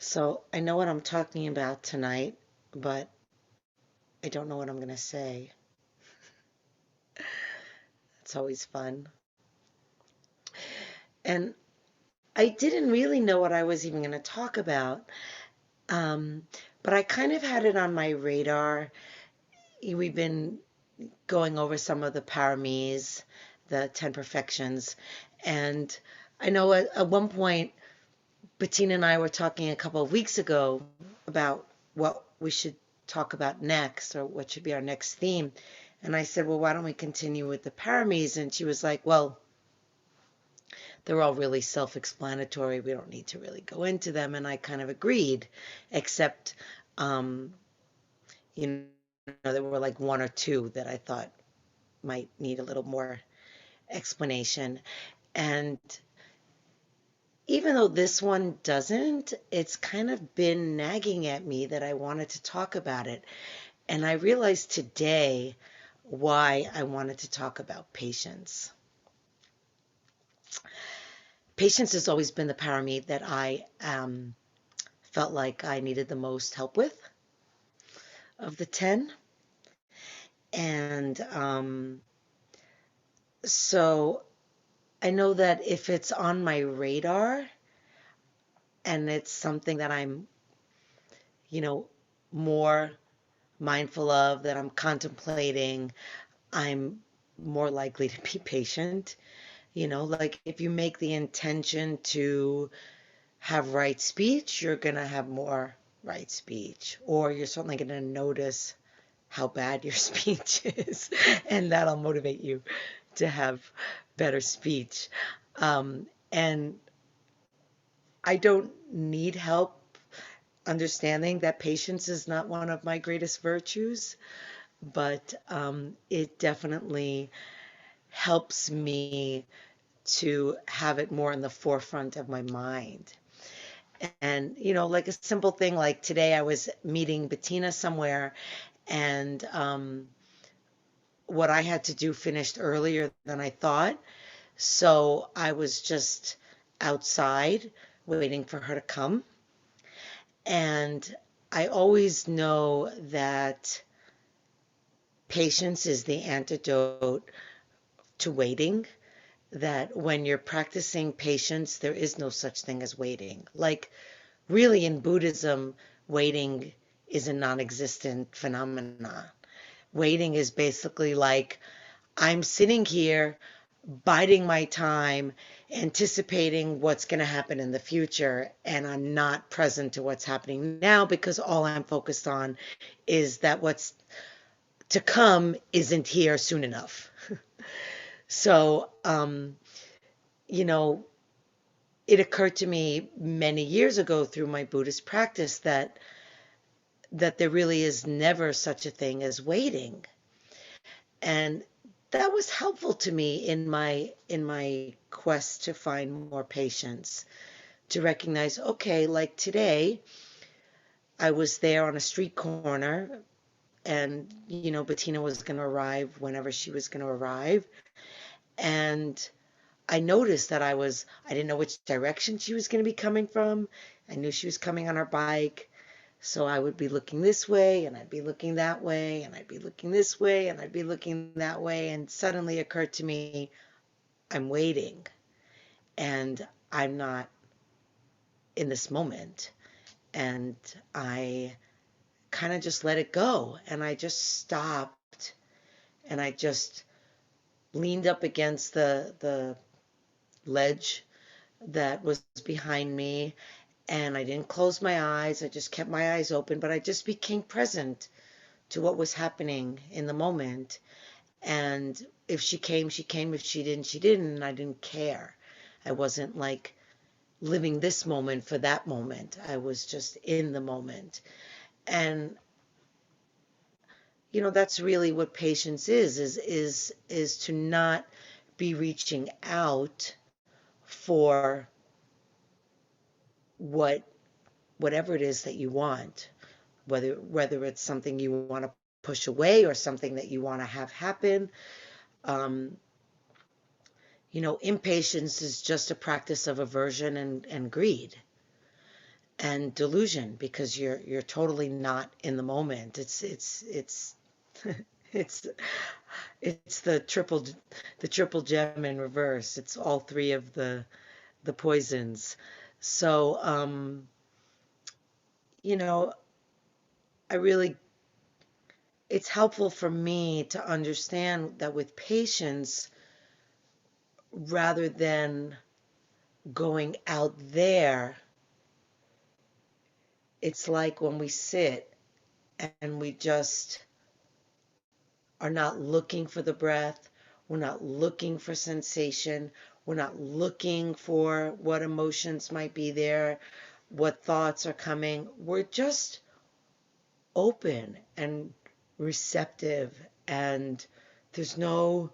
So I know what I'm talking about tonight, but I don't know what I'm going to say. It's always fun. And I didn't really know what I was even going to talk about, um, but I kind of had it on my radar. We've been going over some of the paramis, the 10 perfections, and I know at one point Bettina and I were talking a couple of weeks ago about what we should talk about next or what should be our next theme. And I said, well, why don't we continue with the paramis? And she was like, well, they're all really self explanatory. We don't need to really go into them. And I kind of agreed, except, um, you there were like one or two that I thought might need a little more explanation. And even though this one doesn't, it's kind of been nagging at me that I wanted to talk about it. And I realized today why I wanted to talk about patience. Patience has always been the parami that I felt like I needed the most help with of the 10. And so I know that if it's on my radar and it's something that I'm, you know, more mindful of, that I'm contemplating, I'm more likely to be patient. Like if you make the intention to have right speech, you're going to have more right speech, or you're certainly going to notice how bad your speech is, and that'll motivate you to have better speech. And I don't need help understanding that patience is not one of my greatest virtues, but it definitely helps me to have it more in the forefront of my mind. And, like a simple thing like today, I was meeting Bettina somewhere, and what I had to do finished earlier than I thought. So I was just outside waiting for her to come. And I always know that patience is the antidote to waiting, that when you're practicing patience, there is no such thing as waiting. Like, really, in Buddhism, waiting is a non existent phenomenon. Waiting is basically like, I'm sitting here biding my time, anticipating what's going to happen in the future, and I'm not present to what's happening now because all I'm focused on is that what's to come isn't here soon enough. So, you know, it occurred to me many years ago through my Buddhist practice that there really is never such a thing as waiting. And that was helpful to me in my quest to find more patience, to recognize, okay, like today, I was there on a street corner, and Bettina was going to arrive whenever she was going to arrive, and I noticed that I didn't know which direction she was going to be coming from. I knew she was coming on her bike. So I would be looking this way, and I'd be looking that way, and I'd be looking this way, and I'd be looking that way. And suddenly occurred to me, I'm waiting, and I'm not in this moment. And I kind of just let it go. And I just stopped, and I just leaned up against the ledge that was behind me, and I didn't close my eyes. I just kept my eyes open, but I just became present to what was happening in the moment. And if she came, she came. If she didn't, she didn't. And I didn't care. I wasn't like living this moment for that moment. I was just in the moment. And that's really what patience is to not be reaching out for what whatever it is that you want, whether it's something you want to push away or something that you want to have happen. Um, impatience is just a practice of aversion and greed. and delusion, because you're totally not in the moment. It's it's it's the triple gem in reverse. It's all three of the poisons. So you know, I really it's helpful for me to understand that with patience, rather than going out there, it's like when we sit and we just are not looking for the breath, we're not looking for sensation, we're not looking for what emotions might be there, what thoughts are coming. We're just open and receptive, and there's no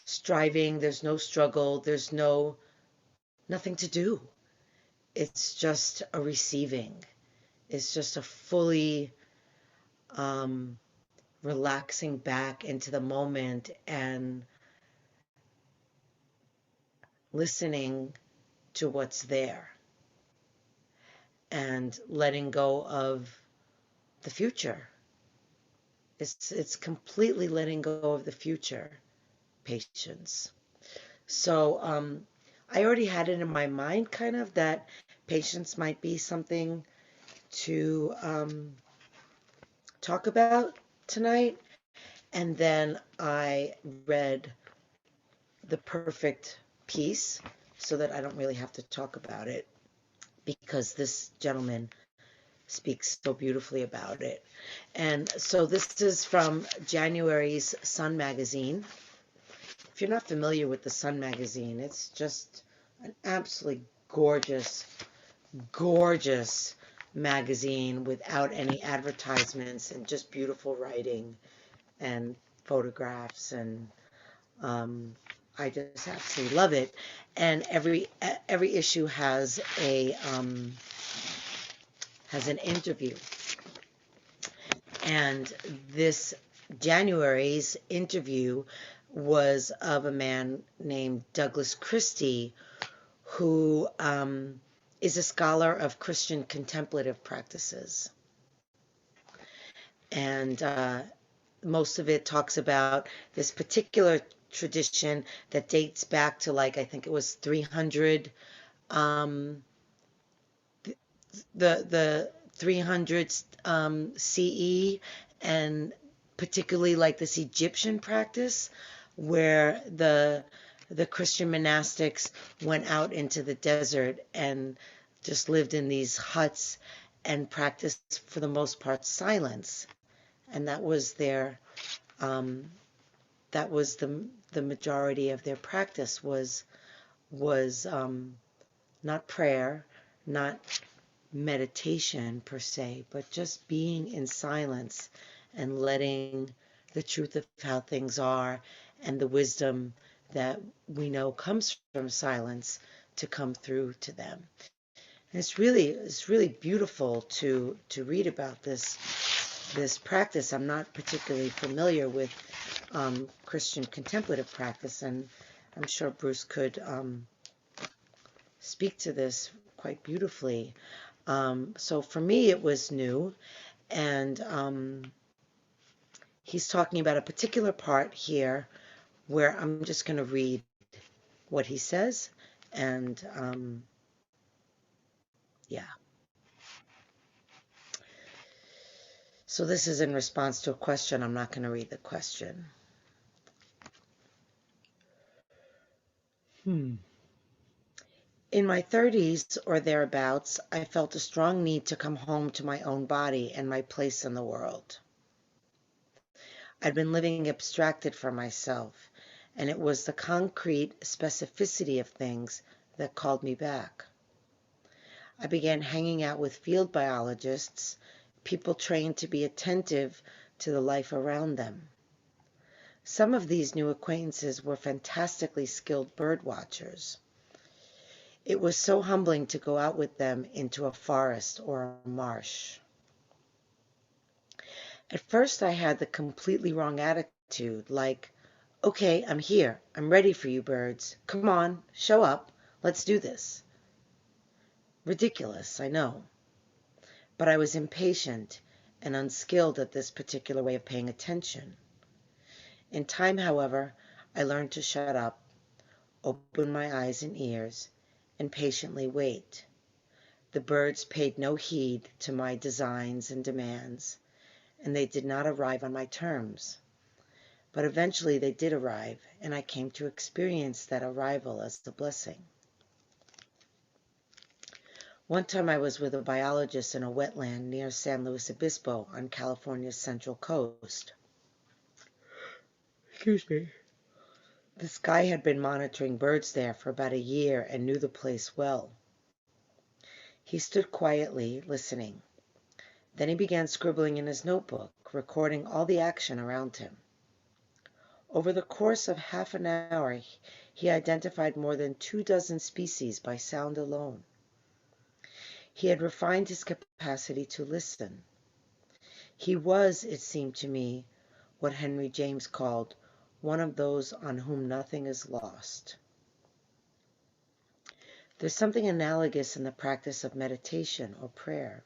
striving, there's no struggle, there's nothing to do. It's just a receiving. It's just a fully um, relaxing back into the moment and listening to what's there and letting go of the future. It's completely letting go of the future, patience. So I already had it in my mind kind of that patience might be something to talk about tonight. And then I read The Perfect Peace so that I don't really have to talk about it, because this gentleman speaks so beautifully about it. And so this is from January's Sun magazine. If you're not familiar with the Sun magazine, it's just an absolutely gorgeous, gorgeous magazine without any advertisements and just beautiful writing and photographs, and um, I just absolutely love it. And every issue has an interview, and this January's interview was of a man named Douglas Christie, who is a scholar of Christian contemplative practices. And most of it talks about this particular tradition that dates back to, like, I think it was 300, the 300s CE, and particularly like this Egyptian practice where the Christian monastics went out into the desert and just lived in these huts and practiced, for the most part, silence. And um, that was the majority of their practice was not prayer, not meditation per se, but just being in silence and letting the truth of how things are and the wisdom that we know comes from silence to come through to them. And it's really beautiful to read about this practice. I'm not particularly familiar with Christian contemplative practice, and I'm sure Bruce could speak to this quite beautifully. So for me, it was new, and he's talking about a particular part here where I'm just going to read what he says, and yeah. So this is in response to a question. I'm not going to read the question. In my 30s or thereabouts, I felt a strong need to come home to my own body and my place in the world. I'd been living abstracted from myself, and it was the concrete specificity of things that called me back. I began hanging out with field biologists, people trained to be attentive to the life around them. Some of these new acquaintances were fantastically skilled bird watchers. It was so humbling to go out with them into a forest or a marsh. At first I had the completely wrong attitude, like, okay, I'm here. I'm ready for you birds. Come on, show up. Let's do this. Ridiculous, I know. But I was impatient and unskilled at this particular way of paying attention. In time, however, I learned to shut up, open my eyes and ears, and patiently wait. The birds paid no heed to my designs and demands, and they did not arrive on my terms. But eventually they did arrive, and I came to experience that arrival as a blessing. One time I was with a biologist in a wetland near San Luis Obispo on California's central coast. Excuse me. This guy had been monitoring birds there for about a year and knew the place well. He stood quietly, listening. Then he began scribbling in his notebook, recording all the action around him. Over the course of half an hour, he identified more than 24 species by sound alone. He had refined his capacity to listen. He was, it seemed to me, what Henry James called one of those on whom nothing is lost. There's something analogous in the practice of meditation or prayer.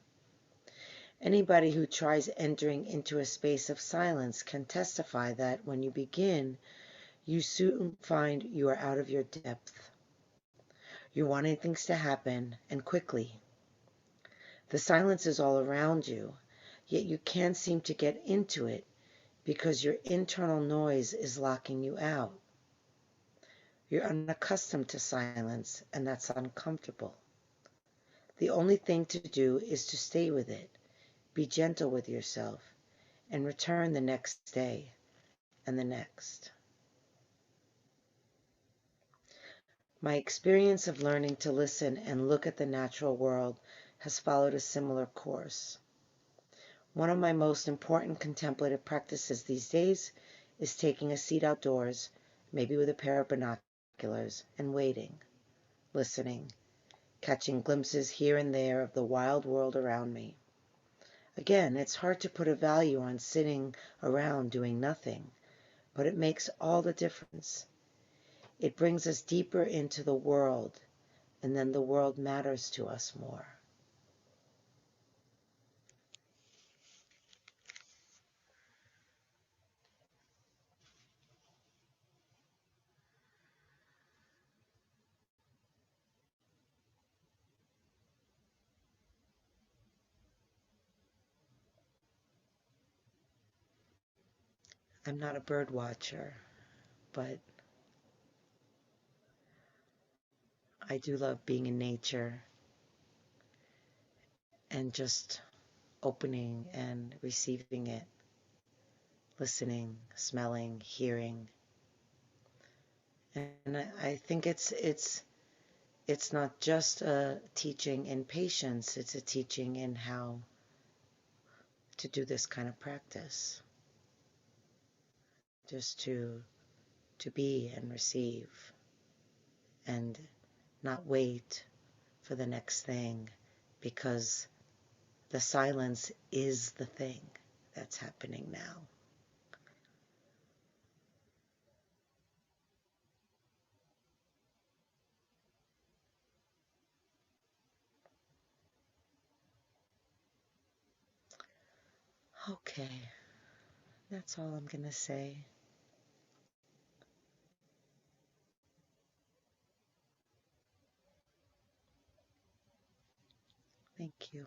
Anybody who tries entering into a space of silence can testify that when you begin, you soon find you are out of your depth. You're wanting things to happen, and quickly. The silence is all around you, yet you can't seem to get into it because your internal noise is locking you out. You're unaccustomed to silence, and that's uncomfortable. The only thing to do is to stay with it, be gentle with yourself, and return the next day and the next. My experience of learning to listen and look at the natural world has followed a similar course. One of my most important contemplative practices these days is taking a seat outdoors, maybe with a pair of binoculars, and waiting, listening, catching glimpses here and there of the wild world around me. Again, it's hard to put a value on sitting around doing nothing, but it makes all the difference. It brings us deeper into the world, and then the world matters to us more. I'm not a bird watcher, but I do love being in nature and just opening and receiving it, listening, smelling, hearing. And I think it's not just a teaching in patience, it's a teaching in how to do this kind of practice. Just to be and receive and not wait for the next thing, because the silence is the thing that's happening now. Okay, that's all I'm going to say. Thank you.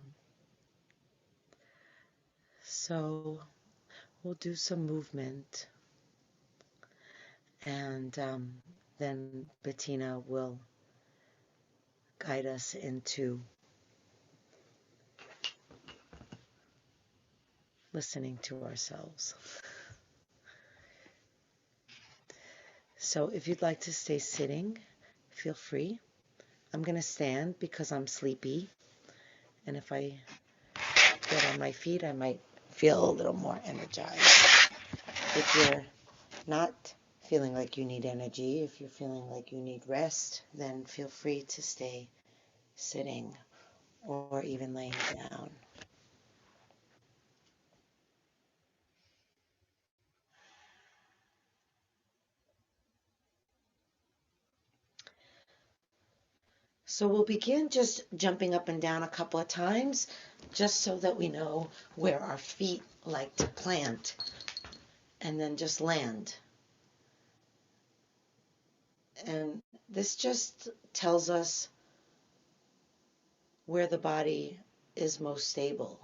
So we'll do some movement, and then Bettina will guide us into listening to ourselves. So if you'd like to stay sitting, feel free. I'm going to stand because I'm sleepy, and if I get on my feet, I might feel a little more energized. If you're not feeling like you need energy, if you're feeling like you need rest, then feel free to stay sitting or even laying down. So we'll begin just jumping up and down a couple of times, just so that we know where our feet like to plant, and then just land. And this just tells us where the body is most stable.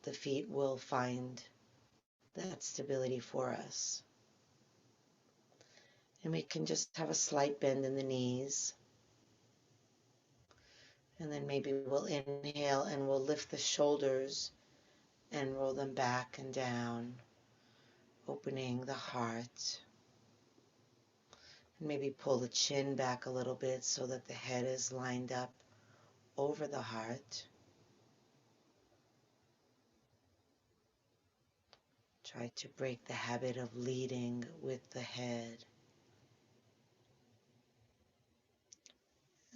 The feet will find that stability for us. And we can just have a slight bend in the knees. And then maybe we'll inhale and we'll lift the shoulders and roll them back and down, opening the heart. And maybe pull the chin back a little bit so that the head is lined up over the heart. Try to break the habit of leading with the head.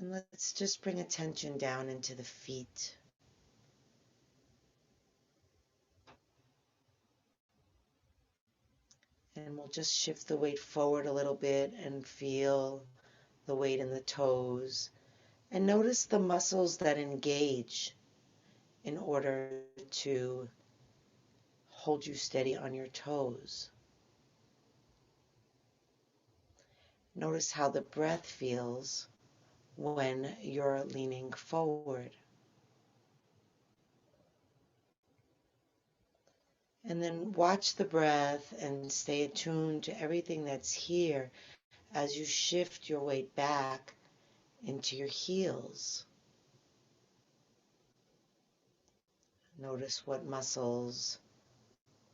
And let's just bring attention down into the feet. And we'll just shift the weight forward a little bit and feel the weight in the toes. And notice the muscles that engage in order to hold you steady on your toes. Notice how the breath feels when you're leaning forward. And then watch the breath and stay attuned to everything that's here as you shift your weight back into your heels. Notice what muscles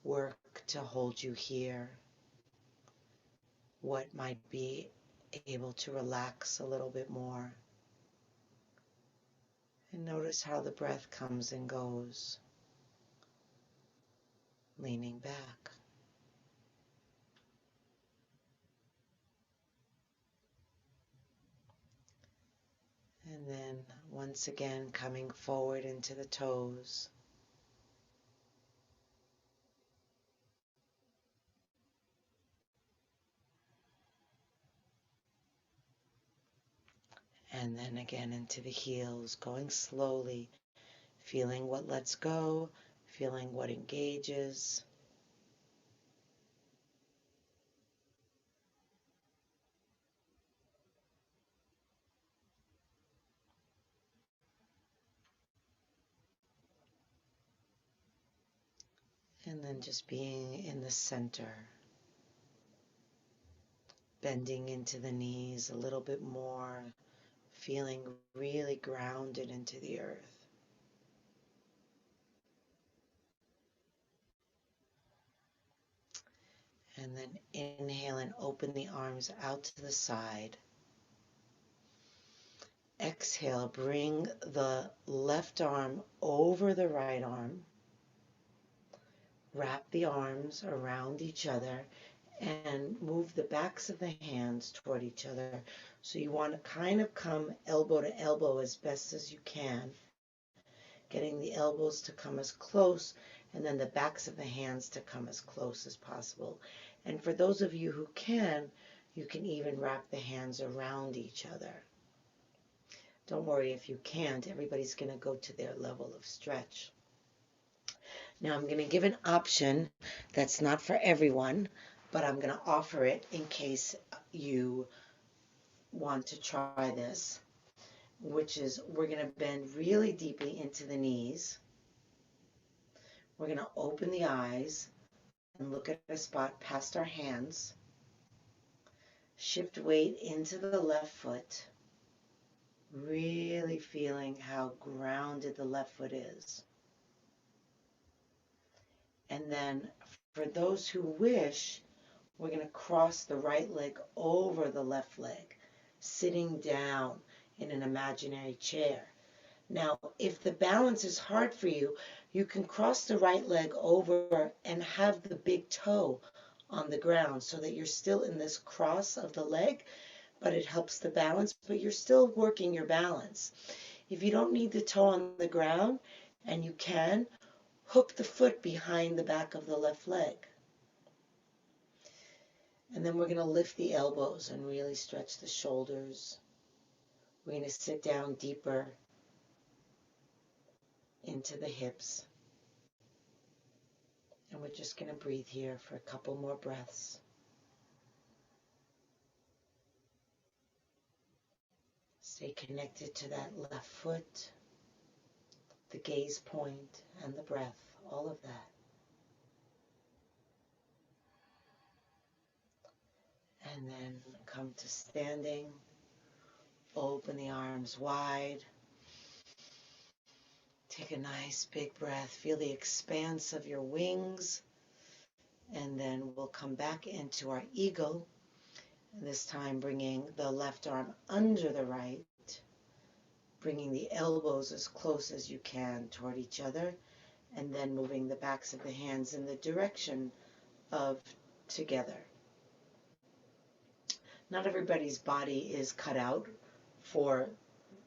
work to hold you here, what might be able to relax a little bit more. And notice how the breath comes and goes, leaning back. And then once again coming forward into the toes. And then again into the heels, going slowly, feeling what lets go, feeling what engages. And then just being in the center, bending into the knees a little bit more, feeling really grounded into the earth. And then inhale and open the arms out to the side. Exhale, bring the left arm over the right arm. Wrap the arms around each other and move the backs of the hands toward each other. So you want to kind of come elbow to elbow as best as you can, getting the elbows to come as close and then the backs of the hands to come as close as possible. And for those of you who can, you can even wrap the hands around each other. Don't worry if you can't, everybody's going to go to their level of stretch. Now I'm going to give an option that's not for everyone, but I'm going to offer it in case you want to try this, which is we're going to bend really deeply into the knees. We're going to open the eyes and look at a spot past our hands. Shift weight into the left foot, really feeling how grounded the left foot is. And then for those who wish, we're going to cross the right leg over the left leg, sitting down in an imaginary chair. Now, if the balance is hard for you, you can cross the right leg over and have the big toe on the ground so that you're still in this cross of the leg, but it helps the balance, but you're still working your balance. If you don't need the toe on the ground, and you can, hook the foot behind the back of the left leg. And then we're going to lift the elbows and really stretch the shoulders. We're going to sit down deeper into the hips. And we're just going to breathe here for a couple more breaths. Stay connected to that left foot, the gaze point, and the breath, all of that. And then come to standing. Open the arms wide. Take a nice big breath. Feel the expanse of your wings. And then we'll come back into our eagle. This time bringing the left arm under the right. Bringing the elbows as close as you can toward each other. And then moving the backs of the hands in the direction of together. Not everybody's body is cut out for,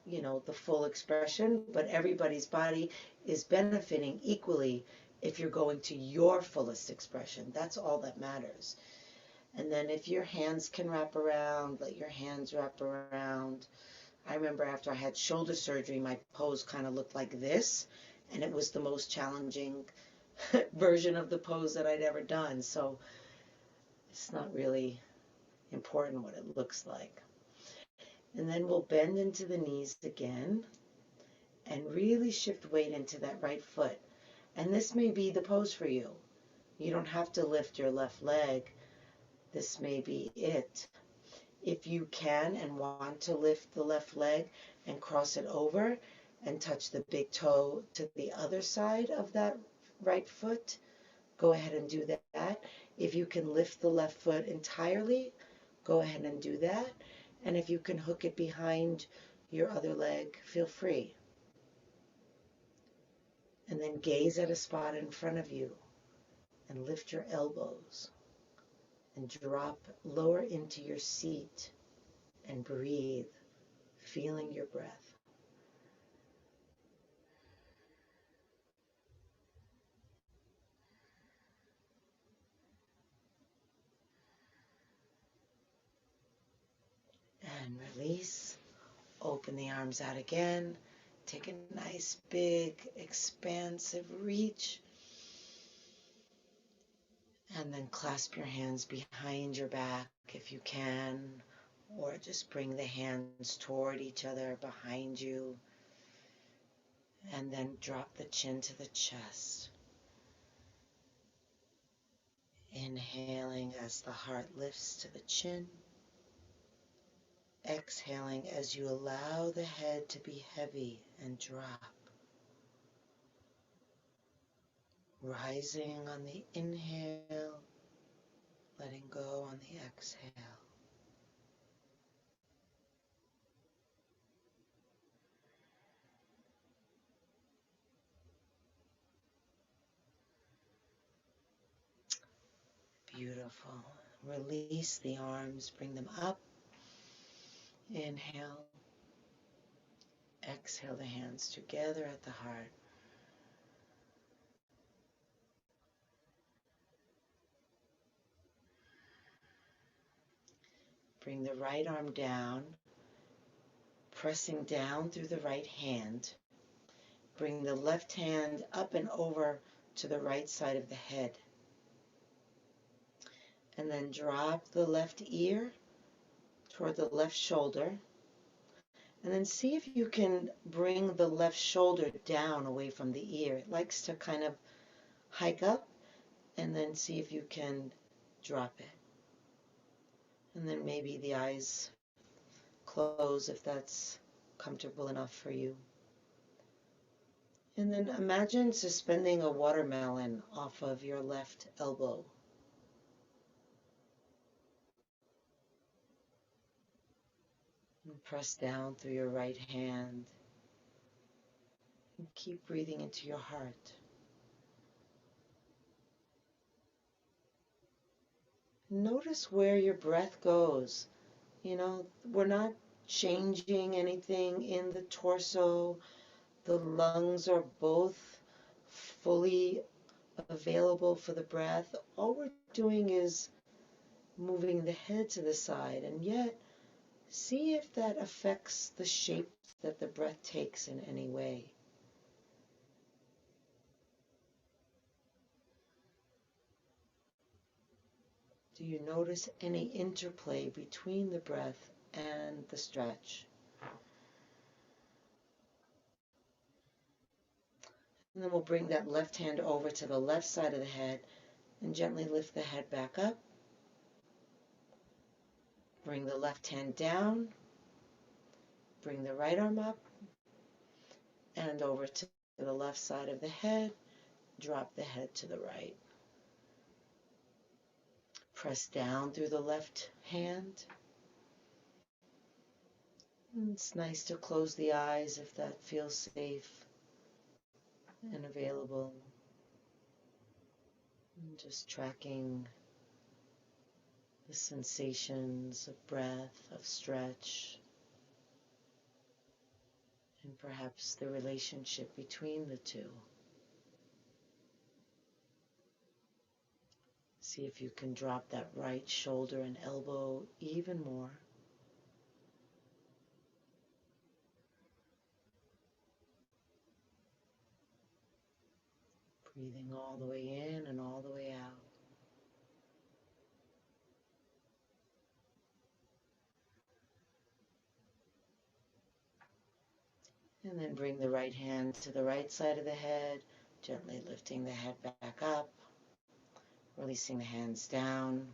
the full expression, but everybody's body is benefiting equally if you're going to your fullest expression. That's all that matters. And then if your hands can wrap around, let your hands wrap around. I remember after I had shoulder surgery, my pose kind of looked like this, and it was the most challenging version of the pose that I'd ever done. So it's not really important what it looks like. And then we'll bend into the knees again and really shift weight into that right foot. And this may be the pose for you. You don't have to lift your left leg. This may be it. If you can and want to lift the left leg and cross it over and touch the big toe to the other side of that right foot, go ahead and do that. If you can lift the left foot entirely, go ahead and do that. And if you can hook it behind your other leg, feel free. And then gaze at a spot in front of you and lift your elbows and drop lower into your seat and breathe, feeling your breath. And release. Open the arms out again. Take a nice, big, expansive reach. And then clasp your hands behind your back if you can, or just bring the hands toward each other behind you. And then drop the chin to the chest. Inhaling as the heart lifts to the chin. Exhaling as you allow the head to be heavy and drop. Rising on the inhale, letting go on the exhale. Beautiful. Release the arms, bring them up. Inhale. Exhale the hands together at the heart. Bring the right arm down, pressing down through the right hand. Bring the left hand up and over to the right side of the head. And then drop the left ear toward the left shoulder. And then see if you can bring the left shoulder down away from the ear. It likes to kind of hike up, and then see if you can drop it. And then maybe the eyes close if that's comfortable enough for you. And then imagine suspending a watermelon off of your left elbow. And press down through your right hand. And keep breathing into your heart. Notice where your breath goes. We're not changing anything in the torso. The lungs are both fully available for the breath. All we're doing is moving the head to the side, and yet See if that affects the shape that the breath takes in any way. Do you notice any interplay between the breath and the stretch? And then we'll bring that left hand over to the left side of the head and gently lift the head back up. Bring the left hand down. Bring the right arm up and over to the left side of the head. Drop the head to the right. Press down through the left hand. And it's nice to close the eyes if that feels safe and available. And just tracking the sensations of breath, of stretch, and perhaps the relationship between the two. See if you can drop that right shoulder and elbow even more. Breathing all the way in and all the way out. And then bring the right hand to the right side of the head, gently lifting the head back up, releasing the hands down.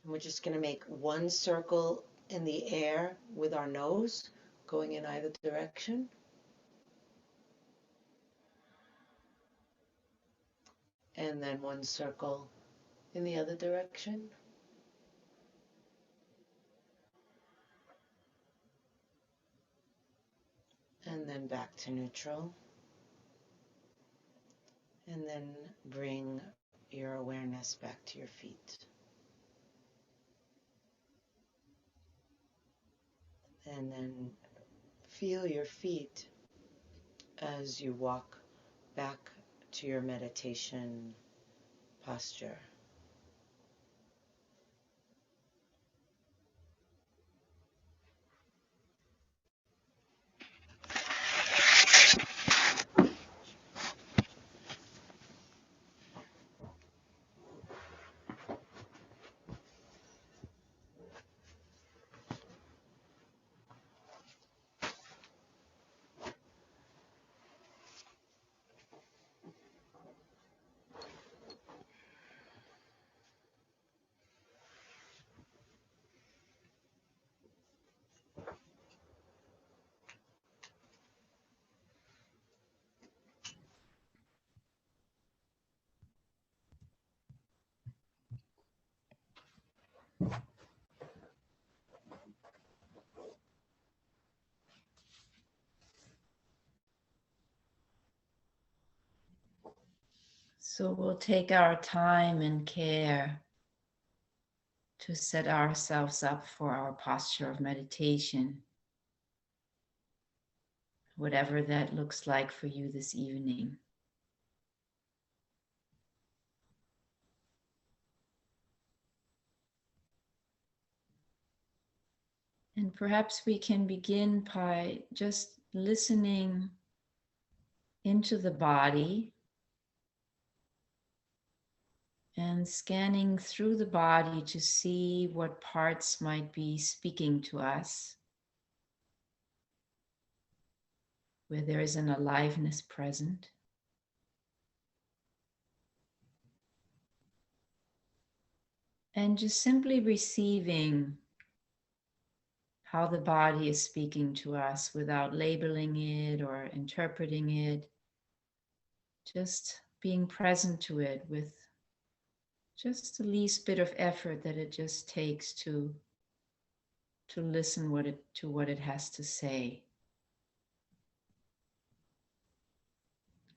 And we're just going to make one circle in the air with our nose, going in either direction. And then one circle in the other direction. And then back to neutral. And then bring your awareness back to your feet. And then feel your feet as you walk back to your meditation posture. So we'll take our time and care to set ourselves up for our posture of meditation, whatever that looks like for you this evening. And perhaps we can begin by just listening into the body and scanning through the body to see what parts might be speaking to us, where there is an aliveness present. And just simply receiving how the body is speaking to us without labeling it or interpreting it, just being present to it with just the least bit of effort that it just takes to listen to what it has to say.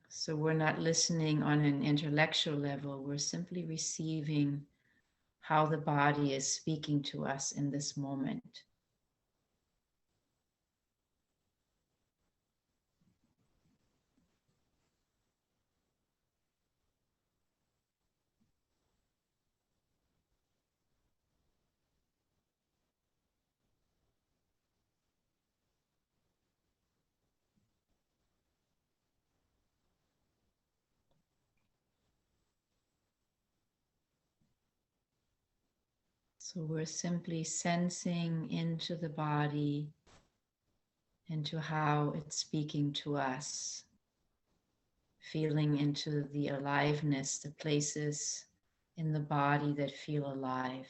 So we're not listening on an intellectual level, we're simply receiving how the body is speaking to us in this moment. So we're simply sensing into the body, into how it's speaking to us, feeling into the aliveness, the places in the body that feel alive.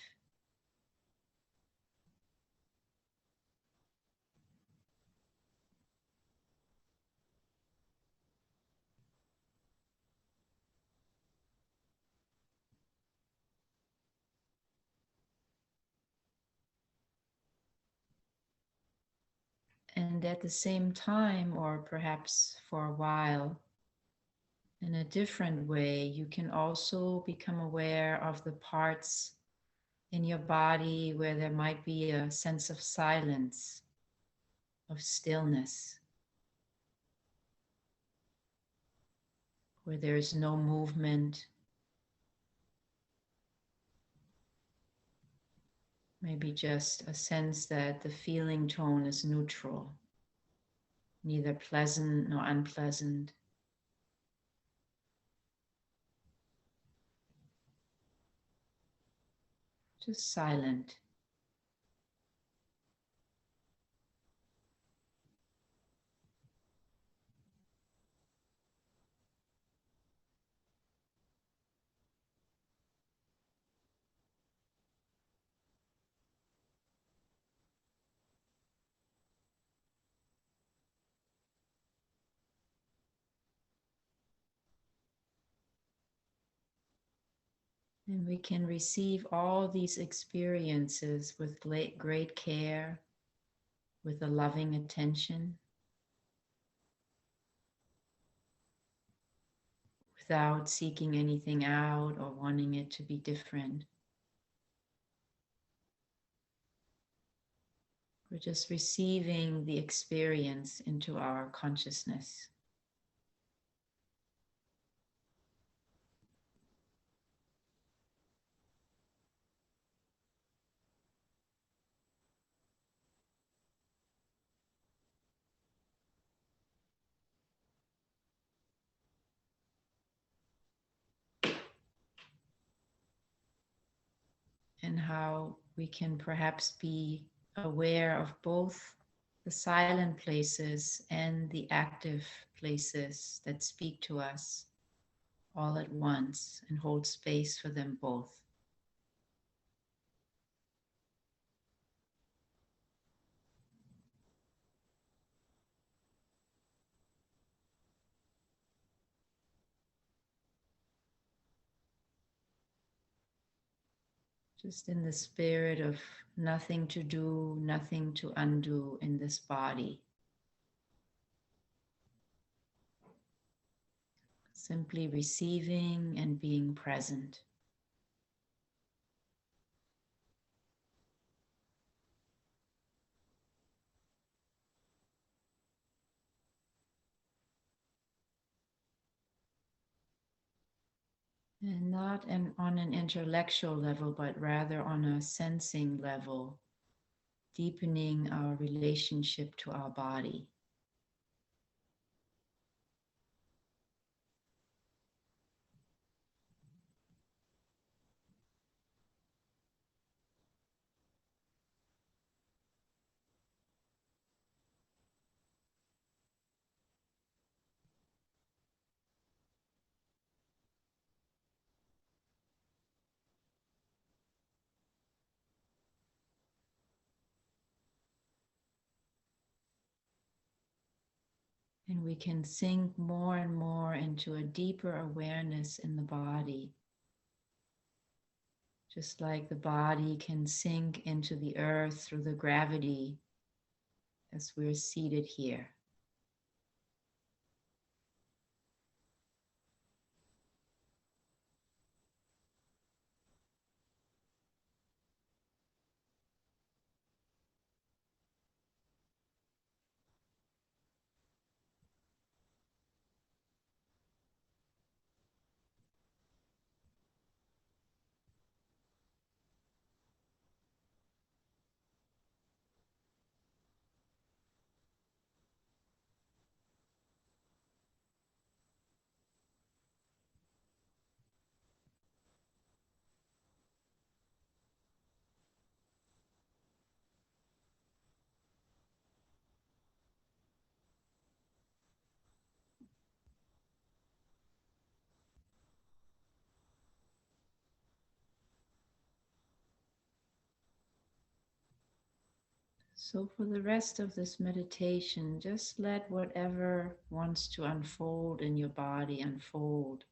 And at the same time, or perhaps for a while, in a different way, you can also become aware of the parts in your body where there might be a sense of silence, of stillness, where there's no movement, maybe just a sense that the feeling tone is neutral, neither pleasant nor unpleasant. Just silent. And we can receive all these experiences with great care, with a loving attention, without seeking anything out or wanting it to be different. We're just receiving the experience into our consciousness. And how we can perhaps be aware of both the silent places and the active places that speak to us all at once and hold space for them both. Just in the spirit of nothing to do, nothing to undo in this body. Simply receiving and being present. And not on an intellectual level, but rather on a sensing level, deepening our relationship to our body. And we can sink more and more into a deeper awareness in the body. Just like the body can sink into the earth through the gravity as we're seated here. So, for the rest of this meditation, just let whatever wants to unfold in your body unfold.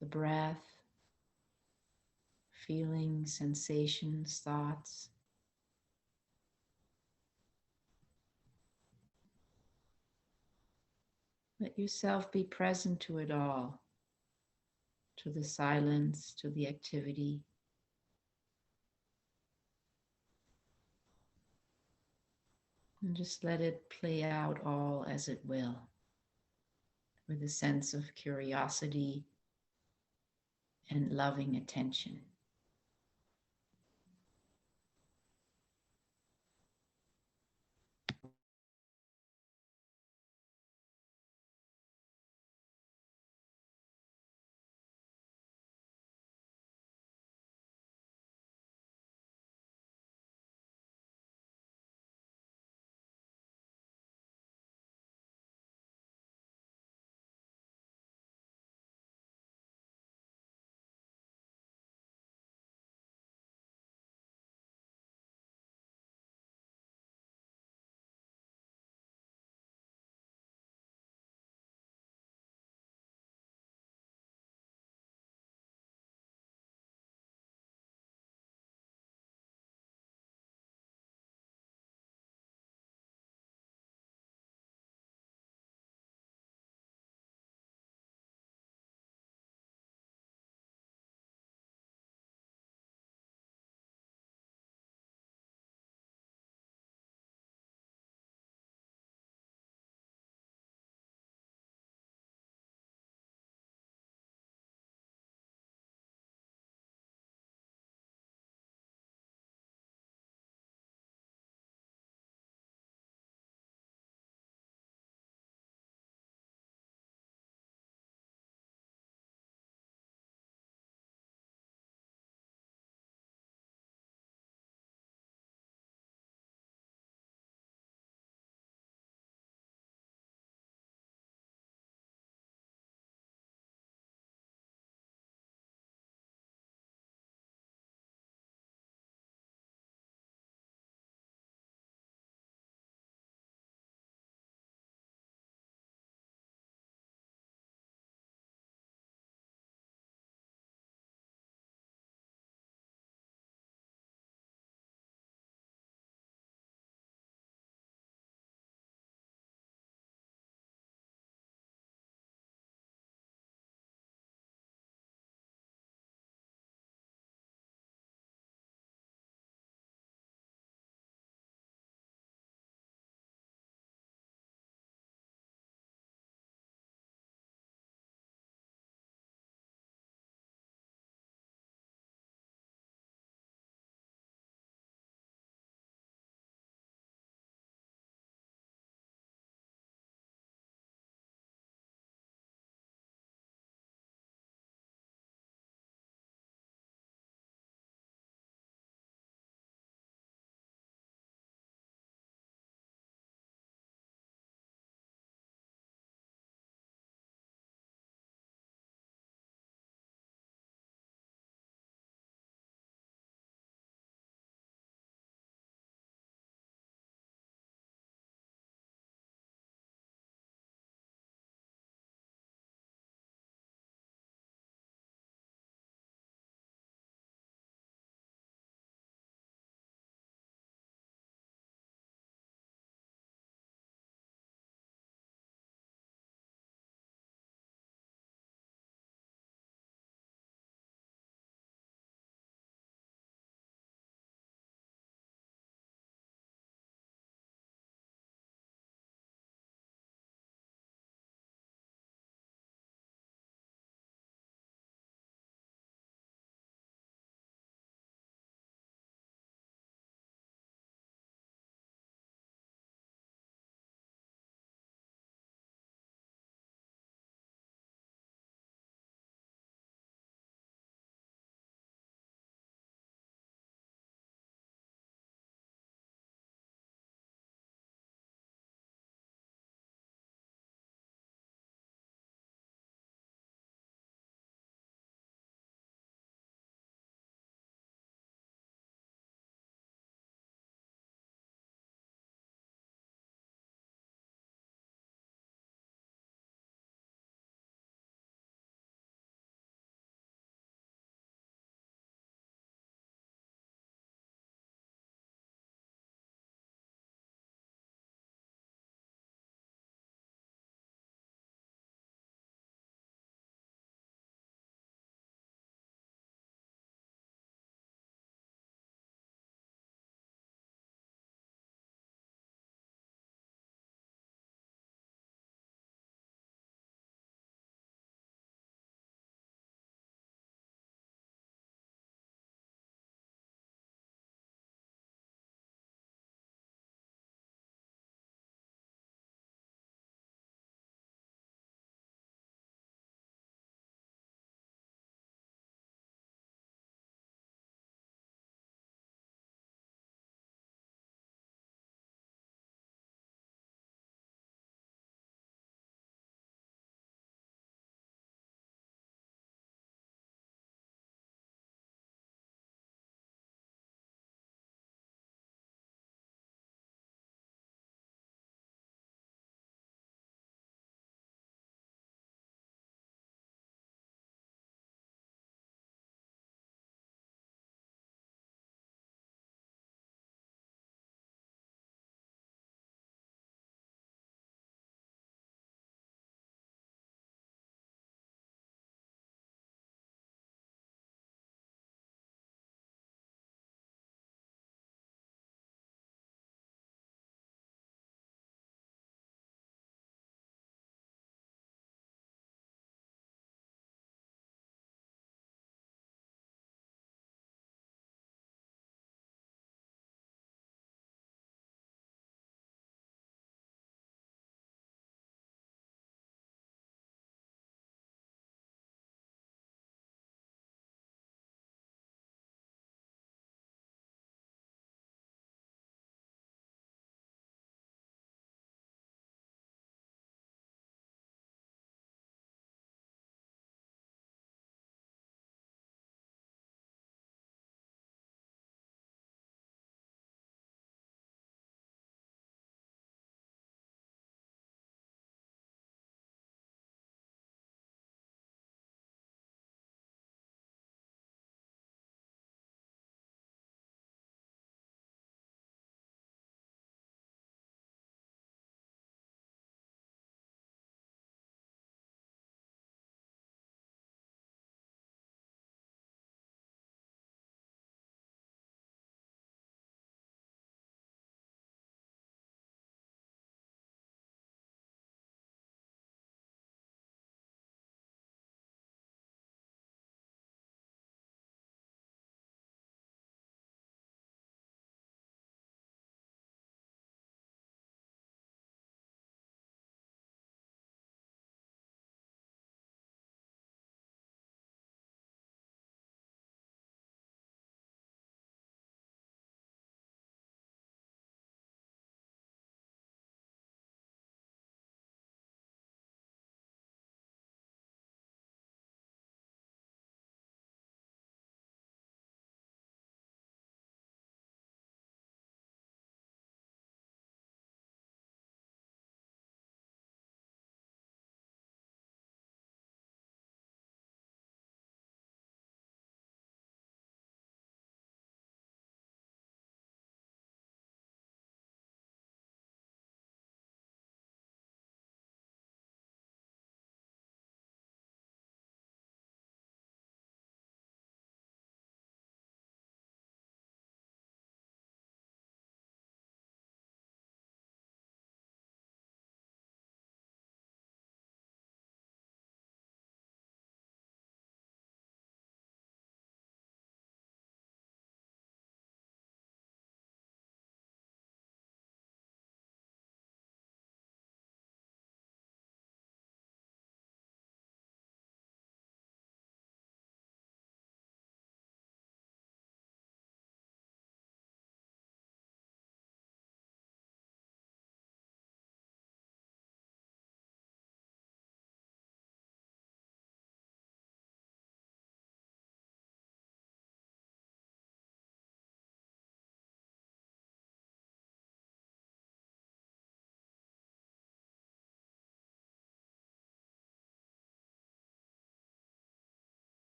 The breath, feelings, sensations, thoughts. Let yourself be present to it all, to the silence, to the activity. And just let it play out all as it will, with a sense of curiosity and loving attention.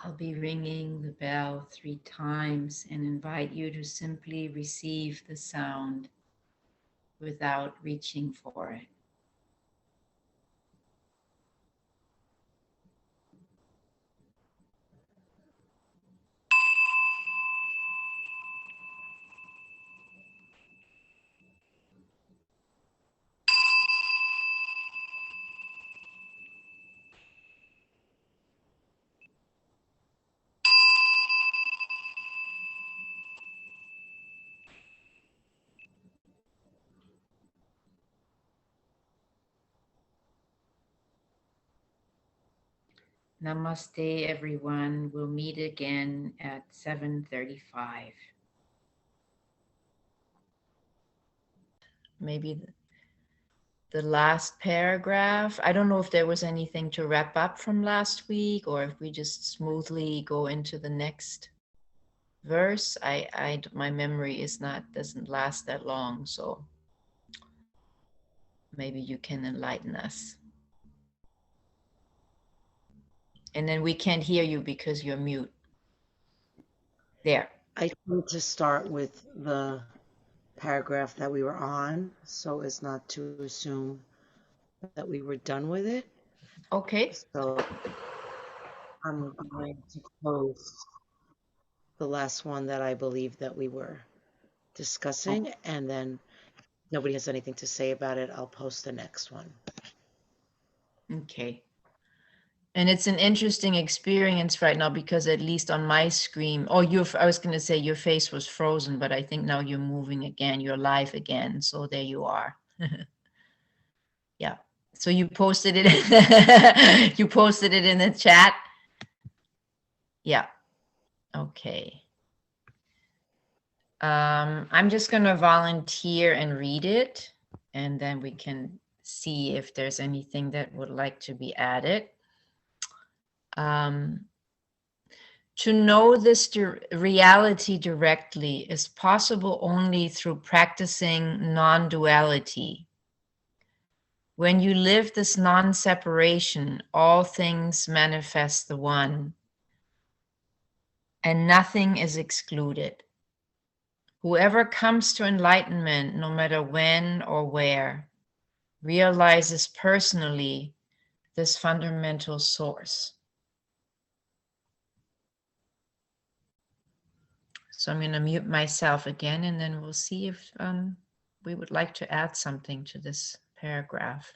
I'll be ringing the bell 3 times and invite you to simply receive the sound without reaching for it. Namaste, everyone. We'll meet again at 7:35. Maybe the last paragraph. I don't know if there was anything to wrap up from last week or if we just smoothly go into the next verse. My memory doesn't last that long, so maybe you can enlighten us. And then we can't hear you because you're mute. There. I need to start with the paragraph that we were on, so as not to assume that we were done with it. Okay. So I'm going to close the last one that I believe that we were discussing, and then if nobody has anything to say about it, I'll post the next one. Okay. And it's an interesting experience right now because at least on my screen, I was going to say your face was frozen, but I think now you're moving again, you're live again. So there you are. Yeah. So you posted it, you posted it in the chat. Yeah. Okay. I'm just going to volunteer and read it, and then we can see if there's anything that would like to be added. To know this reality directly is possible only through practicing non-duality. When you live this non-separation, all things manifest the one, and nothing is excluded. Whoever comes to enlightenment, no matter when or where, realizes personally this fundamental source. So I'm going to mute myself again, and then we'll see if we would like to add something to this paragraph.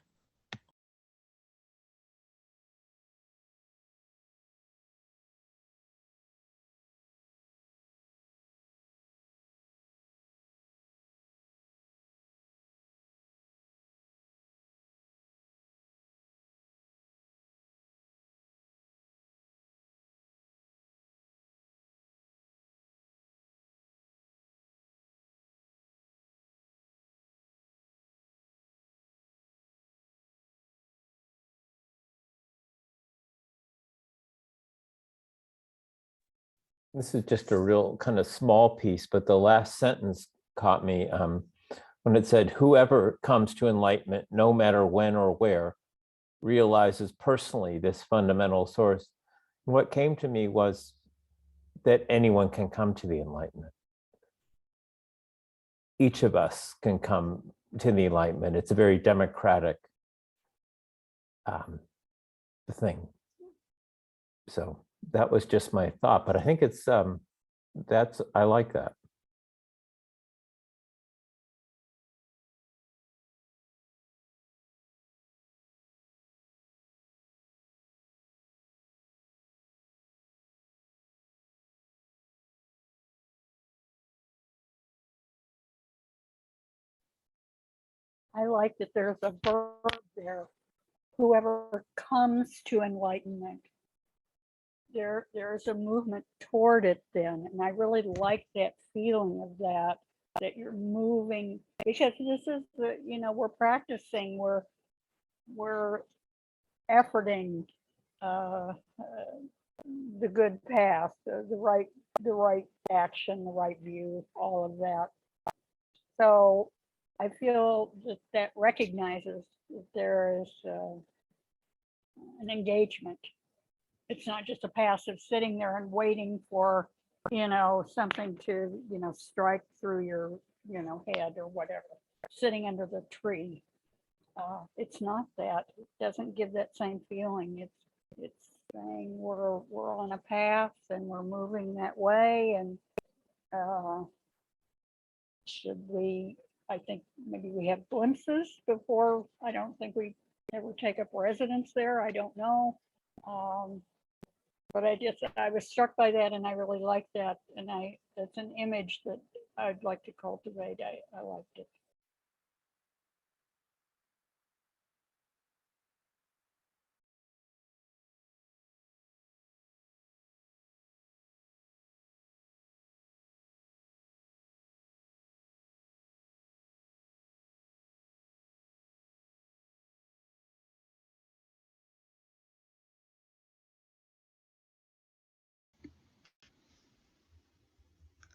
This is just a real kind of small piece, but the last sentence caught me when it said, whoever comes to enlightenment, no matter when or where, realizes personally this fundamental source. And what came to me was that anyone can come to the enlightenment. Each of us can come to the enlightenment. It's a very democratic thing. So that was just my thought, but I think it's I like that. I like that there's a verb there. Whoever comes to enlightenment. There's a movement toward it then. And I really like that feeling of that you're moving, because this is we're practicing, we're efforting the good path, the right action, the right view, all of that. So I feel that recognizes that there is an engagement it's not just a passive sitting there and waiting for, something to, strike through your, head or whatever, sitting under the tree. It's not that. It doesn't give that same feeling. It's saying we're on a path and we're moving that way. And should we? I think maybe we have glimpses before. I don't think we ever take up residence there. I don't know. But I was struck by that, and I really like that. And that's an image that I'd like to cultivate. I liked it.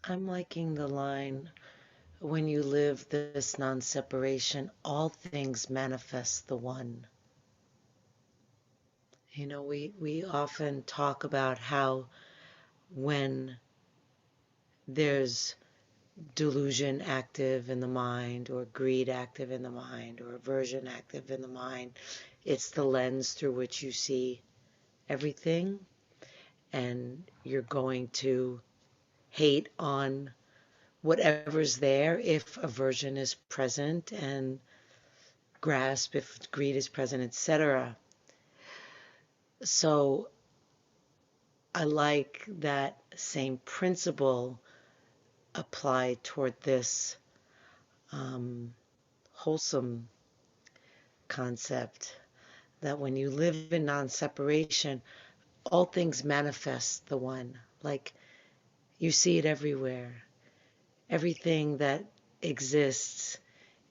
I'm liking the line, when you live this non-separation, all things manifest the one. We often talk about how when there's delusion active in the mind, or greed active in the mind, or aversion active in the mind, it's the lens through which you see everything, and you're going to hate on whatever's there if aversion is present, and grasp if greed is present, etc. So I like that same principle applied toward this wholesome concept, that when you live in non-separation, all things manifest the one. Like, you see it everywhere. Everything that exists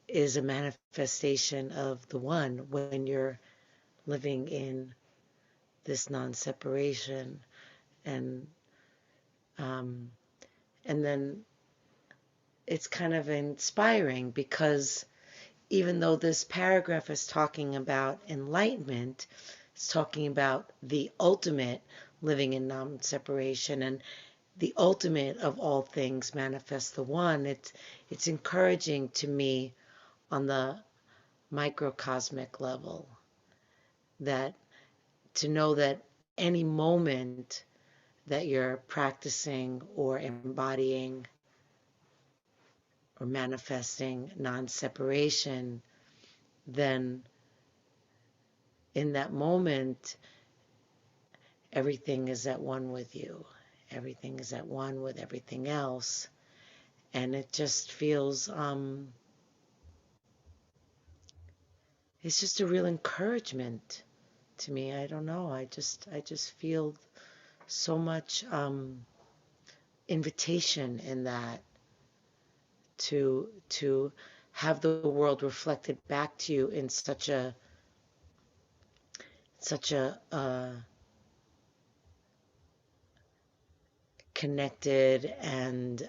is a manifestation of the one when you're living in this non-separation. And then it's kind of inspiring, because even though this paragraph is talking about enlightenment, it's talking about the ultimate living in non-separation, and the ultimate of all things manifest the one. It's encouraging to me on the microcosmic level, that to know that any moment that you're practicing or embodying or manifesting non-separation, then in that moment, everything is at one with you. Everything is at one with everything else. And it just feels, it's just a real encouragement to me. I don't know. I just feel so much invitation in that, to have the world reflected back to you in such a connected and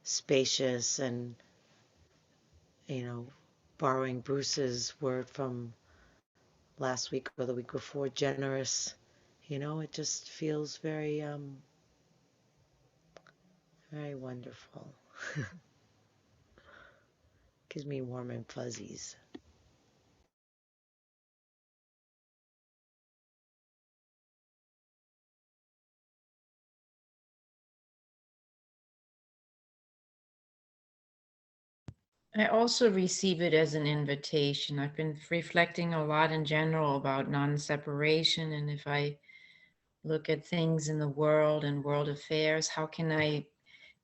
spacious, and borrowing Bruce's word from last week or the week before, generous. It just feels very very wonderful. Gives me warm and fuzzies. I also receive it as an invitation. I've been reflecting a lot in general about non-separation, and if I look at things in the world and world affairs, how can I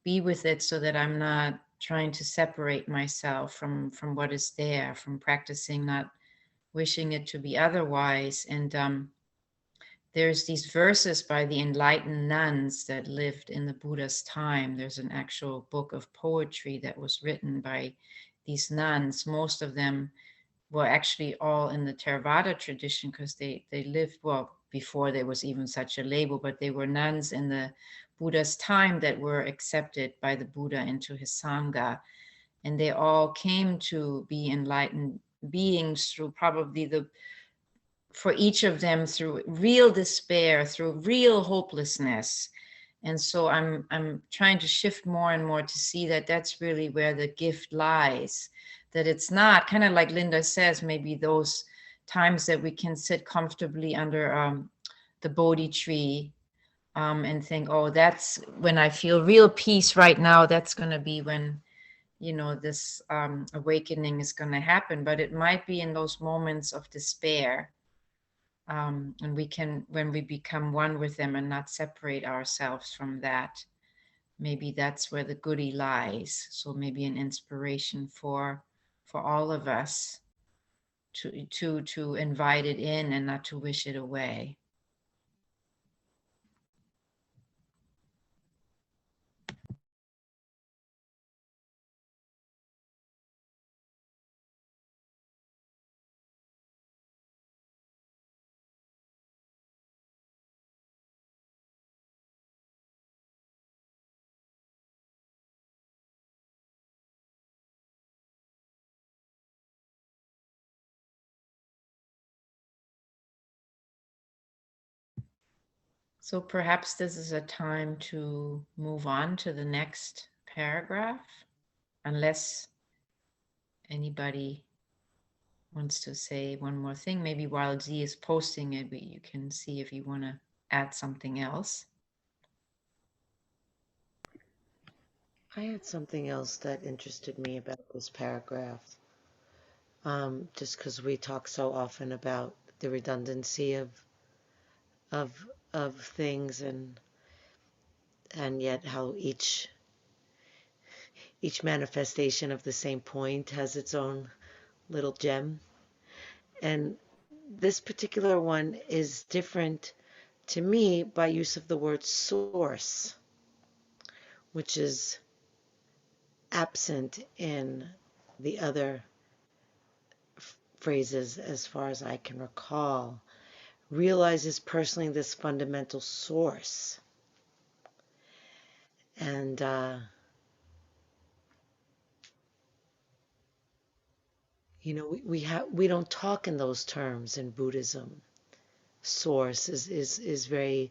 be with it so that I'm not trying to separate myself from what is there, from practicing not wishing it to be otherwise. And there's these verses by the enlightened nuns that lived in the Buddha's time. There's an actual book of poetry that was written by these nuns. Most of them were actually all in the Theravada tradition, because they lived, well, before there was even such a label, but they were nuns in the Buddha's time that were accepted by the Buddha into his Sangha. And they all came to be enlightened beings through probably the for each of them through real despair, through real hopelessness. And so I'm trying to shift more and more to see that that's really where the gift lies, that it's not kind of like Linda says, maybe those times that we can sit comfortably under the Bodhi tree and think, oh, that's when I feel real peace right now. That's going to be when, you know, this awakening is going to happen. But it might be in those moments of despair. And we can, when we become one with them and not separate ourselves from that, maybe that's where the goodie lies. So maybe an inspiration for all of us to invite it in and not to wish it away. So perhaps this is a time to move on to the next paragraph, unless anybody wants to say one more thing. Maybe while Z is posting it, you can see if you want to add something else. I had something else that interested me about this paragraph. Just because we talk so often about the redundancy of of things, and yet how each manifestation of the same point has its own little gem. And this particular one is different to me by use of the word source, which is absent in the other phrases as far as I can recall. Realizes personally this fundamental source. And you know, we don't talk in those terms in Buddhism. Source is very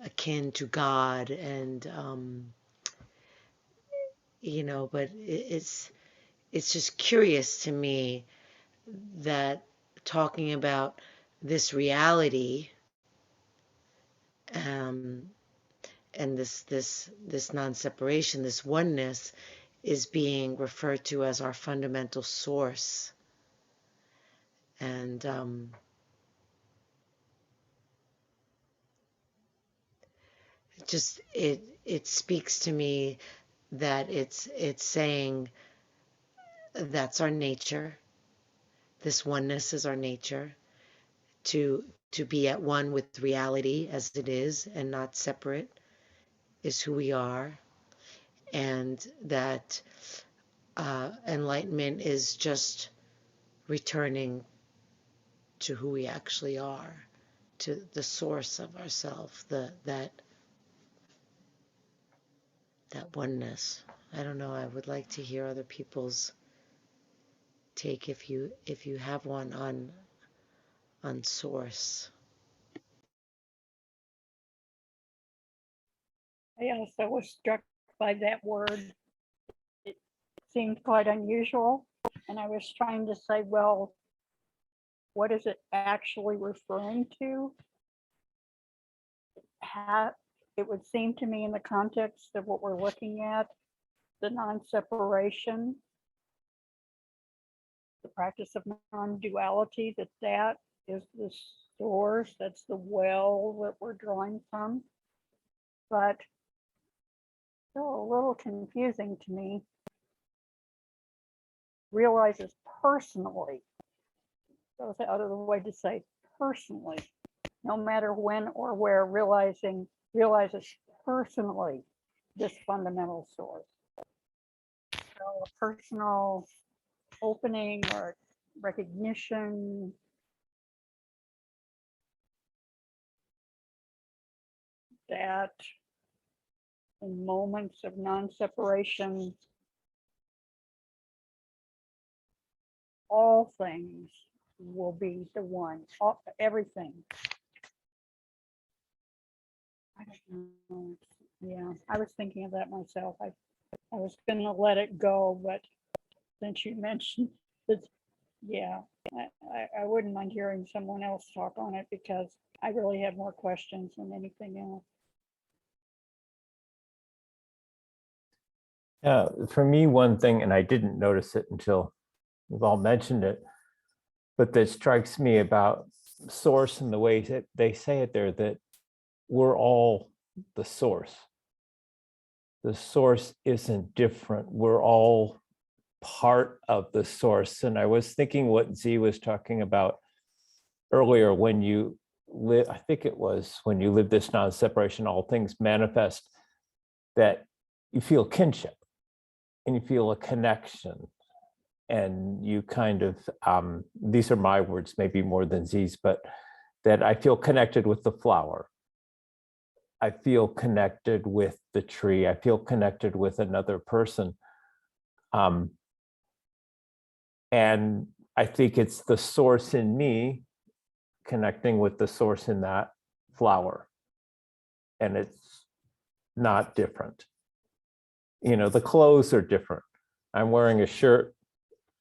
akin to God, and you know, but it's just curious to me that talking about this reality and this non-separation, this oneness, is being referred to as our fundamental source. And just it speaks to me that it's saying that's our nature. This oneness is our nature, to be at one with reality as it is and not separate is who we are. And that enlightenment is just returning to who we actually are, to the source of ourself, that oneness. I don't know. I would like to hear other people's take, if you have one, on source. I also was struck by that word. It seemed quite unusual. And I was trying to say, well, what is it actually referring to? It would seem to me, in the context of what we're looking at, the non-separation, the practice of non-duality, that is the source, that's the well that we're drawing from. But still a little confusing to me. Realizes personally. Goes out of the way to say personally, no matter when or where, realizes personally this fundamental source. So a personal opening or recognition, that in moments of non-separation, all things will be the one, everything. I don't know. Yeah, I was thinking of that myself. I was gonna let it go, but since you mentioned it, yeah, I wouldn't mind hearing someone else talk on it because I really have more questions than anything else. For me, one thing, and I didn't notice it until we've all mentioned it, but that strikes me about source and the way that they say it there, that we're all the source. The source isn't different. We're all part of the source. And I was thinking what Z was talking about earlier, when you live, I think it was when you live this non-separation, all things manifest, that you feel kinship and you feel a connection. And you kind of, these are my words, maybe more than Z's, but that I feel connected with the flower. I feel connected with the tree. I feel connected with another person. And I think it's the source in me connecting with the source in that flower. And it's not different. You know, the clothes are different. I'm wearing a shirt,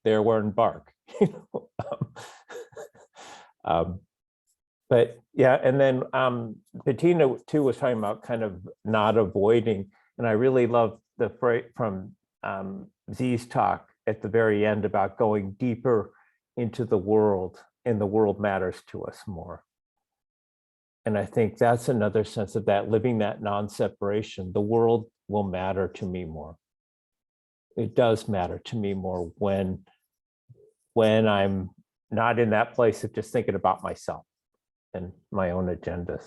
they're wearing bark. But yeah, and then Bettina too was talking about kind of not avoiding, and I really love the phrase from Z's talk at the very end about going deeper into the world, and the world matters to us more. And I think that's another sense of that, living that non-separation. The world will matter to me more. It does matter to me more when I'm not in that place of just thinking about myself and my own agendas.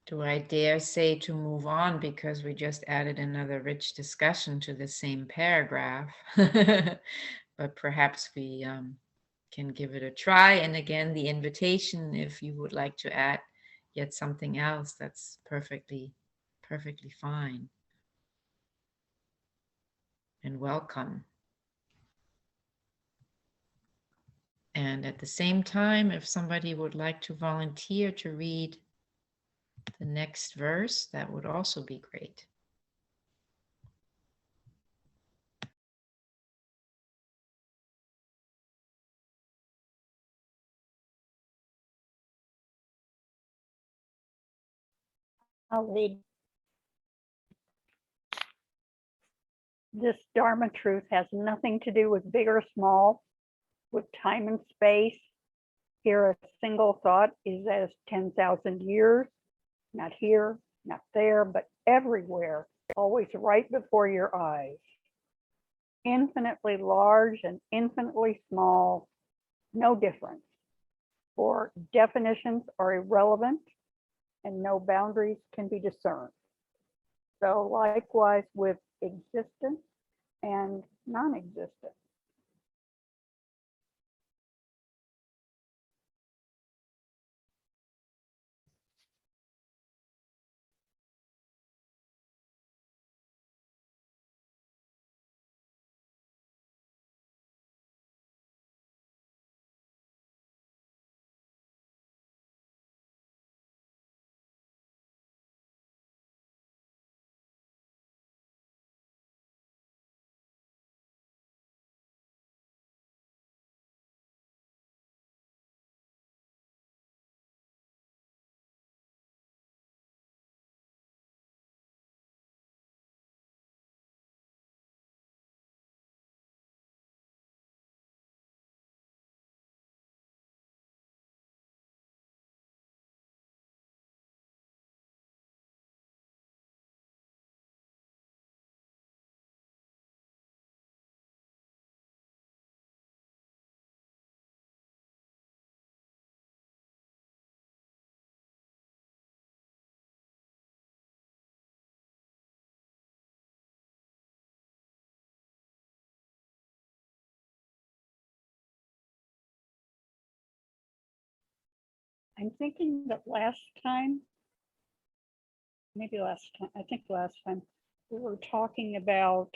Do I dare say to move on because we just added another rich discussion to the same paragraph? But perhaps we can give it a try. And again, the invitation, if you would like to add yet something else, that's perfectly fine and welcome. And at the same time, if somebody would like to volunteer to read the next verse, that would also be great. I'll read. This Dharma truth has nothing to do with big or small, with time and space. Here, a single thought is as 10,000 years, not here, not there, but everywhere, always right before your eyes. Infinitely large and infinitely small, no difference. For definitions are irrelevant and no boundaries can be discerned. So likewise with existence and non-existence. I'm thinking that last time, maybe last time, I think last time, we were talking about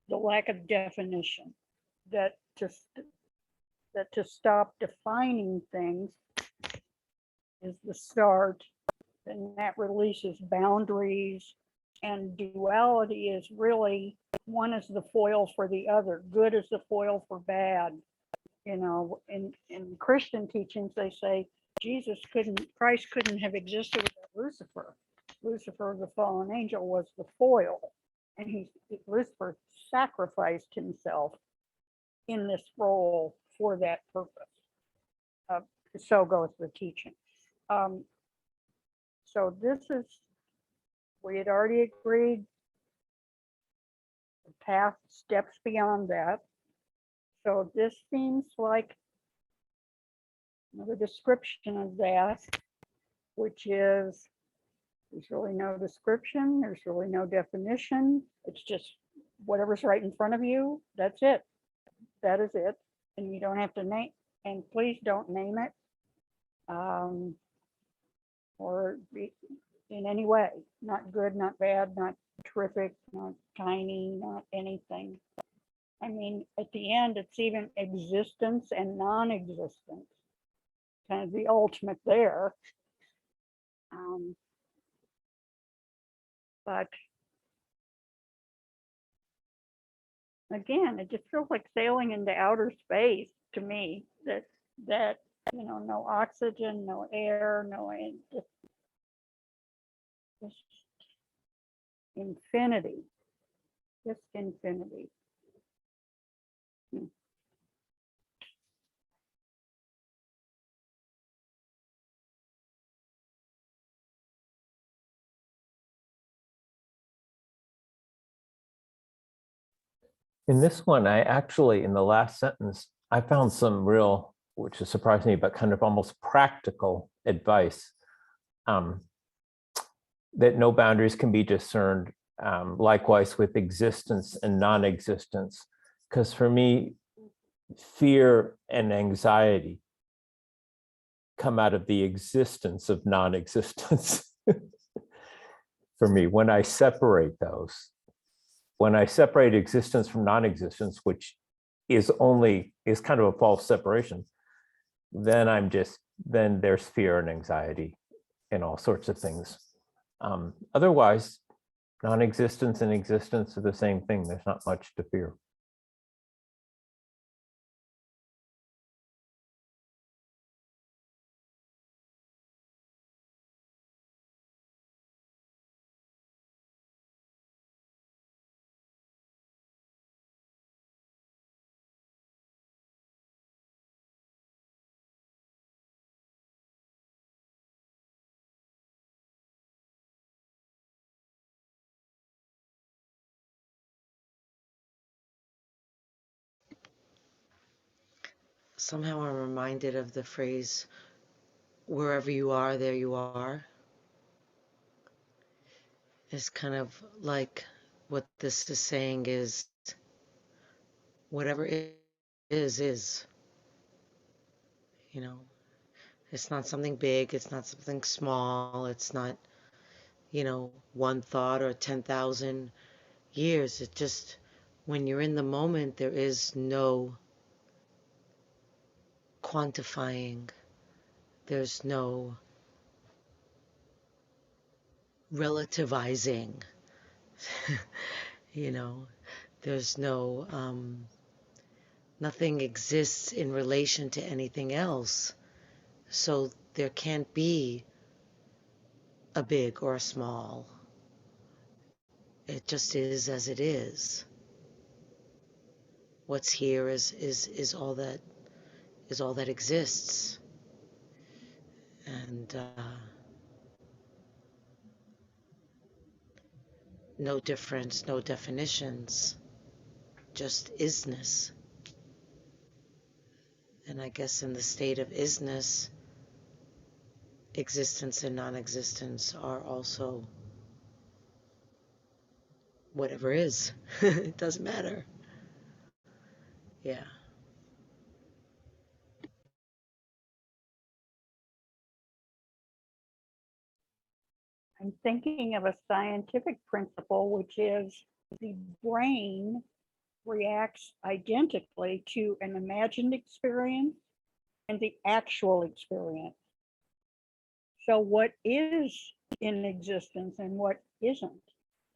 the lack of definition, that just that to stop defining things is the start, and that releases boundaries, and duality is really one is the foil for the other. Good is the foil for bad. You know, in Christian teachings, they say Christ couldn't have existed without Lucifer. Lucifer, the fallen angel, was the foil, and Lucifer sacrificed himself in this role for that purpose. So goes the teaching. So this is, we had already agreed the path steps beyond that. So this seems like another description of that, which is there's really no description, there's really no definition. It's just whatever's right in front of you. That's it. That is it. And you don't have to name, and please don't name it or be in any way. Not good, not bad, not terrific, not tiny, not anything. I mean, at the end, it's even existence and non-existence, kind of the ultimate there. But again, it just feels like sailing into outer space to me. That you know, no oxygen, no air, no just infinity, just infinity. In this one, I actually, in the last sentence, I found some real, which has surprised me, but kind of almost practical advice. That no boundaries can be discerned, likewise with existence and non-existence. Because for me, fear and anxiety come out of the existence of non-existence. For me, when I separate those, when I separate existence from non-existence, which is kind of a false separation, then then there's fear and anxiety and all sorts of things. Otherwise, non-existence and existence are the same thing. There's not much to fear. Somehow I'm reminded of the phrase, wherever you are, there you are. It's kind of like what this is saying is whatever is, you know, it's not something big, it's not something small, it's not, you know, one thought or 10,000 years. It just, when you're in the moment, there is no quantifying, there's no relativizing, you know, there's no, nothing exists in relation to anything else. So there can't be a big or a small. It just is as it is. What's here is all that exists. And no difference, no definitions, just isness. And I guess in the state of isness, existence and non-existence are also whatever is. It doesn't matter. Yeah. I'm thinking of a scientific principle, which is the brain reacts identically to an imagined experience and the actual experience. So what is in existence and what isn't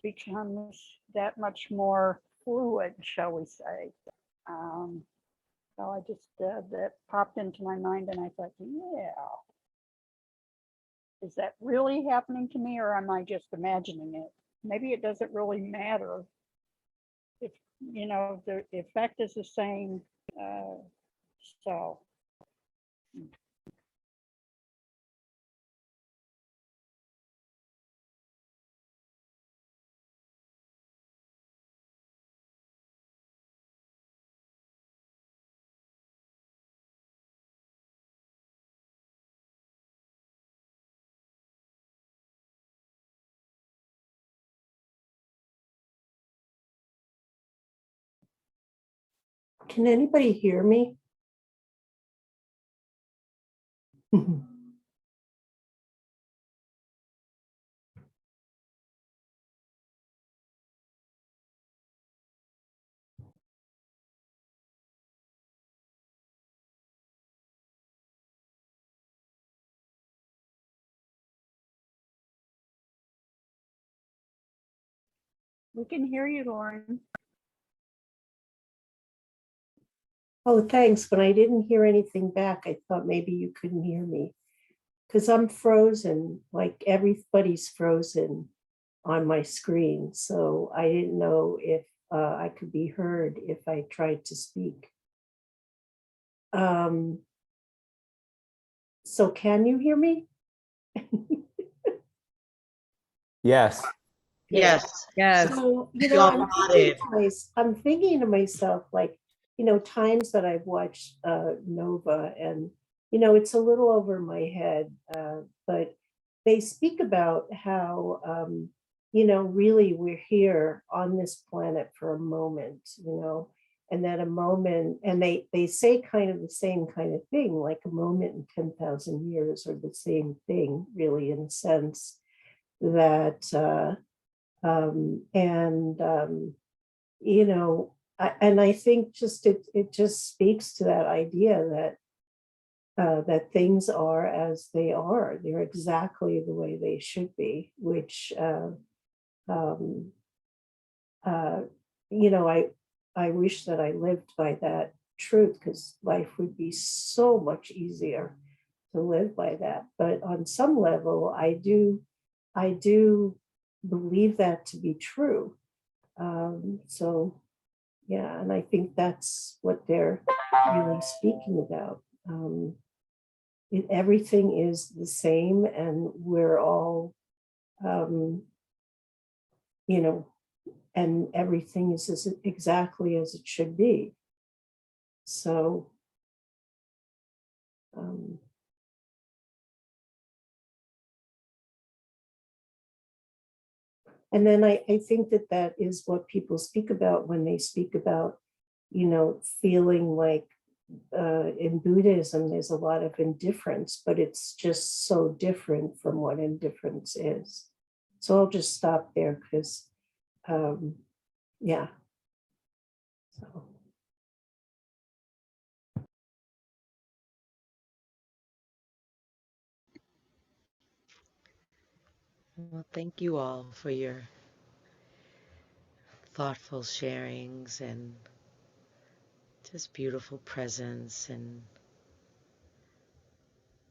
becomes that much more fluid, shall we say. So I just, that popped into my mind and I thought, yeah, is that really happening to me or am I just imagining it? Maybe it doesn't really matter if, you know, the effect is the same. So. Can anybody hear me? We can hear you, Lauren. Oh, thanks. When I didn't hear anything back, I thought maybe you couldn't hear me because I'm frozen, like everybody's frozen on my screen. So I didn't know if I could be heard if I tried to speak. So can you hear me? Yes. Yes. Yes. So, you You know, all nodded. I'm thinking to myself, like, you know, times that I've watched Nova and, you know, it's a little over my head, but they speak about how, you know, really we're here on this planet for a moment, you know, and that a moment, and they say kind of the same kind of thing, like a moment in 10,000 years or the same thing, really, in a sense that, you know, and I think just it just speaks to that idea that that things are as they are. They're exactly the way they should be, which um, uh, you know, I wish that I lived by that truth because life would be so much easier to live by that. But on some level, I do believe that to be true. So yeah, and I think that's what they're really speaking about. Everything is the same, and we're all, you know, and everything is exactly as it should be. So, um, and then I think that that is what people speak about when they speak about, you know, feeling like in Buddhism, there's a lot of indifference, but it's just so different from what indifference is. So I'll just stop there because, yeah. So. Well, thank you all for your thoughtful sharings and just beautiful presence and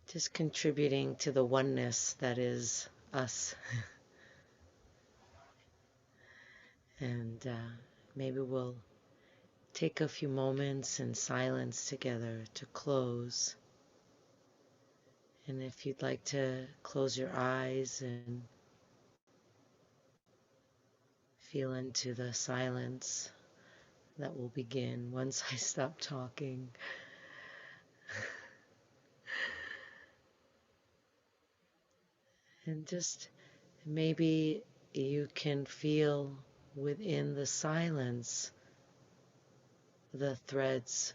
just contributing to the oneness that is us. And maybe we'll take a few moments in silence together to close. And if you'd like to close your eyes and feel into the silence that will begin once I stop talking. And just maybe you can feel within the silence the threads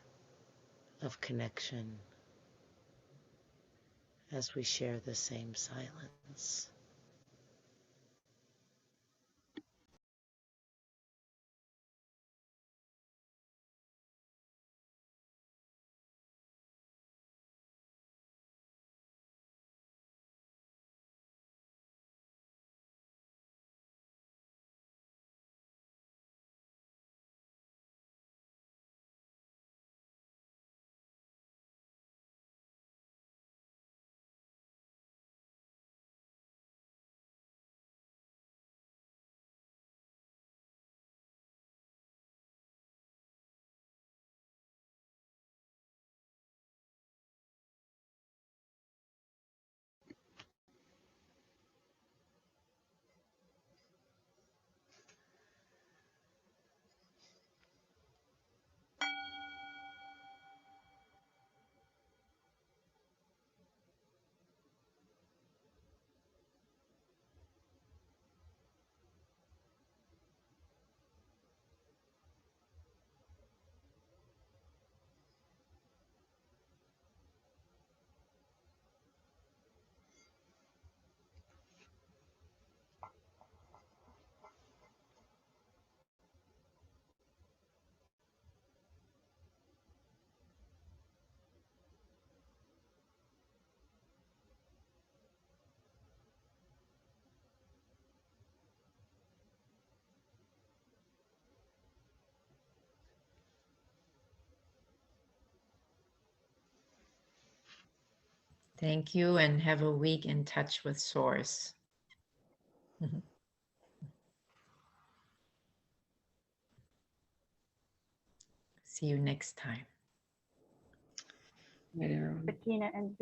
of connection as we share the same silence. Thank you, and have a week in touch with Source. See you next time. Right, everyone. Bettina and